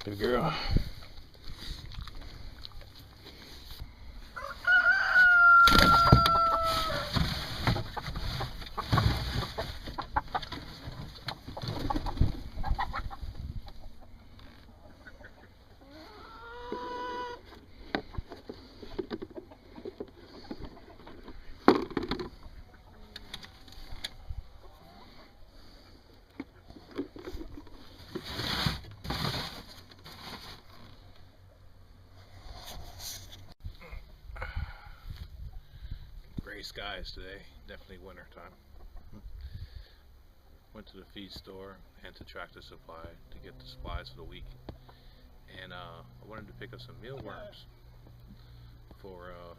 Good girl. Gray skies today, definitely winter time. Went to the feed store and to Tractor Supply to get the supplies for the week, and I wanted to pick up some mealworms for a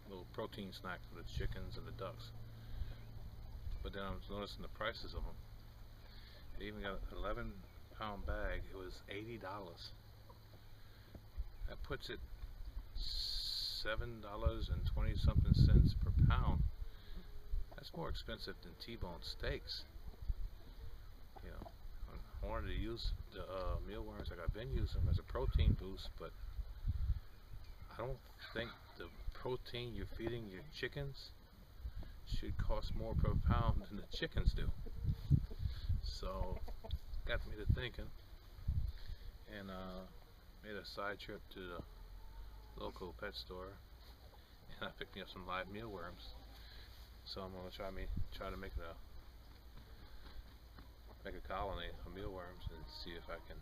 little protein snack for the chickens and the ducks. But then I was noticing the prices of them. They even got an 11-pound bag. It was $80. That puts it $7.20 something cents per pound. That's more expensive than T-bone steaks. You know, I wanted to use the mealworms like I've been using them as a protein boost, but I don't think the protein you're feeding your chickens should cost more per pound than the chickens do. So got me to thinking, and made a side trip to the local pet store, and I picked me up some live mealworms. So I'm gonna try to make a colony of mealworms and see if I can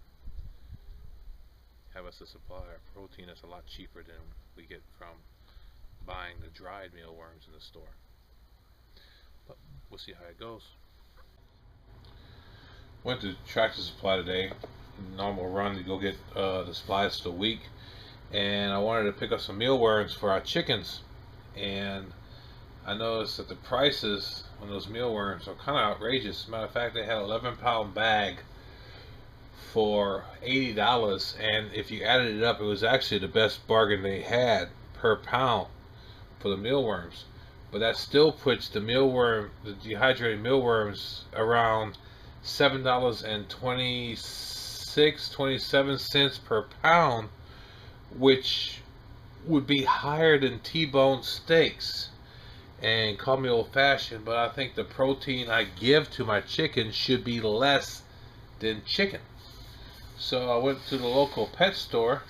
have us a supply of protein that's a lot cheaper than we get from buying the dried mealworms in the store. But we'll see how it goes. Went to Tractor Supply today, normal run to go get the supplies for the week, and I wanted to pick up some mealworms for our chickens, and I noticed that the prices on those mealworms are kind of outrageous. As a matter of fact, they had an 11-pound bag for $80, and if you added it up, it was actually the best bargain they had per pound for the mealworms. But that still puts the dehydrated mealworms around $7.27 per pound, which would be higher than T-bone steaks. And call me old-fashioned, but I think the protein I give to my chicken should be less than chicken. So I went to the local pet store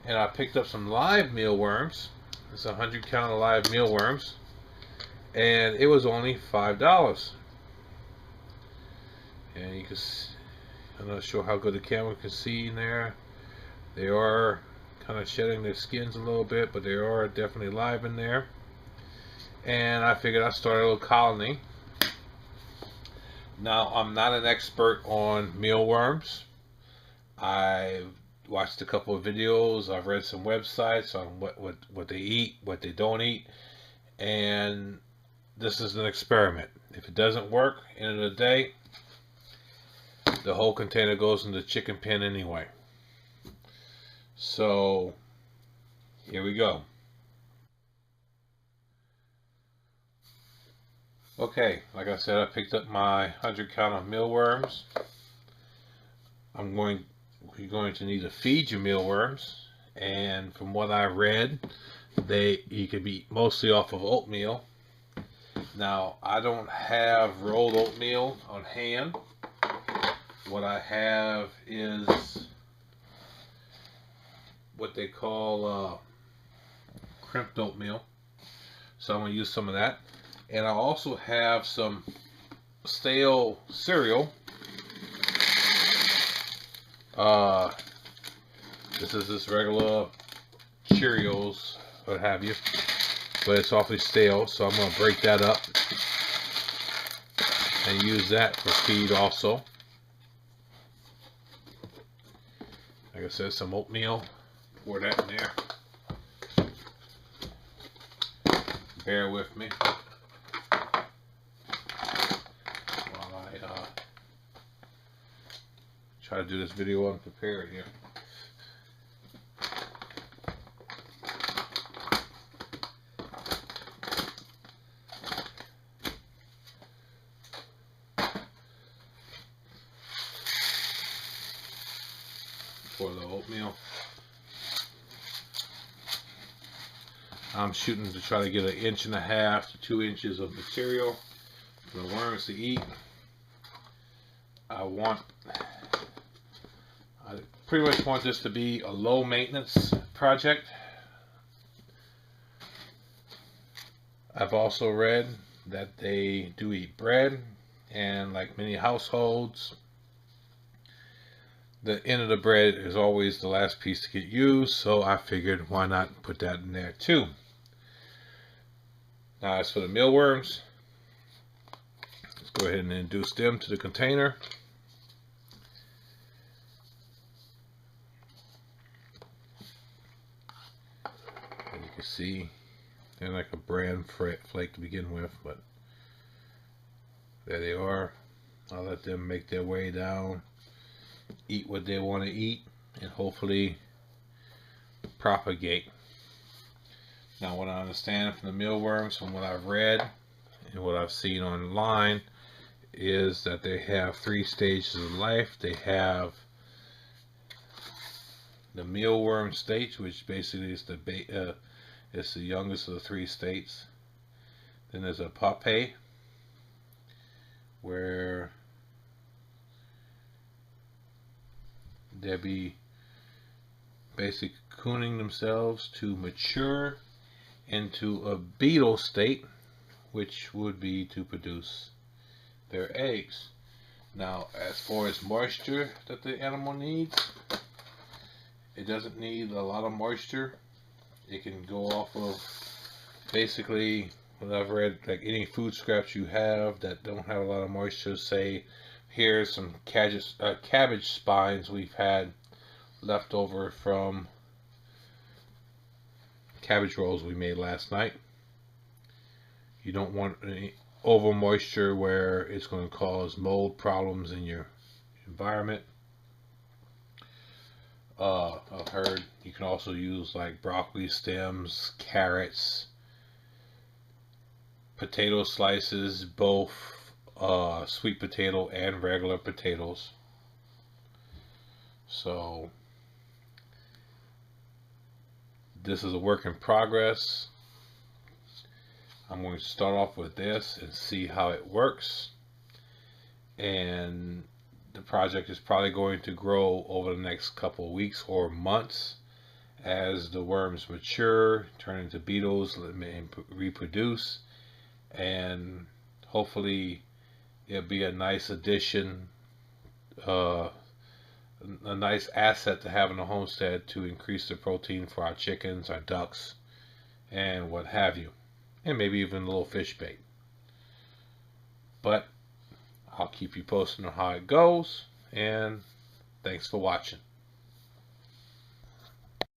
and I picked up some live mealworms. It's 100 count of live mealworms, and it was only $5. And you can see, I'm not sure how good the camera can see in there. They are kind of shedding their skins a little bit, but they are definitely live in there. And I figured I'd start a little colony. Now, I'm not an expert on mealworms. I've watched a couple of videos. I've read some websites on what they eat, what they don't eat, and this is an experiment. If it doesn't work, end of the day, the whole container goes in the chicken pen anyway. So here we go. Okay, like I said, I picked up my 100 count of mealworms. You're going to need to feed your mealworms, and from what I read, you can be mostly off of oatmeal. Now, I don't have rolled oatmeal on hand. What I have is what they call crimped oatmeal, so I'm going to use some of that. And I also have some stale cereal. This is just regular Cheerios, what have you, but it's awfully stale, so I'm going to break that up and use that for feed also. Like I said, some oatmeal, pour that in there. Bear with me while I try to do this video unprepared here. for the oatmeal. I'm shooting to try to get 1.5 inches to 2 inches of material for the worms to eat. I pretty much want this to be a low maintenance project. I've also read that they do eat bread, and like many households, the end of the bread is always the last piece to get used, so I figured why not put that in there too. Now as for the mealworms, let's go ahead and introduce them to the container. As you can see, they're like a bran flake to begin with, but there they are. I'll let them make their way down, eat what they want to eat, and hopefully propagate. Now what I understand from the mealworms, from what I've read and what I've seen online, is that they have 3 stages of life. They have the mealworm stage, which basically is it's the youngest of the 3 states. Then there's a pupae, where they'll be basically cocooning themselves to mature into a beetle state, which would be to produce their eggs. Now, as far as moisture that the animal needs, it doesn't need a lot of moisture. It can go off of basically what I've read, like any food scraps you have that don't have a lot of moisture. Say, here's some cabbage spines we've had left over from cabbage rolls we made last night. You don't want any over moisture where it's going to cause mold problems in your environment. I've heard you can also use like broccoli stems, carrots, potato slices, both sweet potato and regular potatoes. So this is a work in progress. I'm going to start off with this and see how it works, and the project is probably going to grow over the next couple of weeks or months as the worms mature, turn into beetles, and reproduce, and hopefully it'll be a nice addition, a nice asset to have in the homestead to increase the protein for our chickens, our ducks, and what have you, and maybe even a little fish bait. But I'll keep you posted on how it goes, and thanks for watching.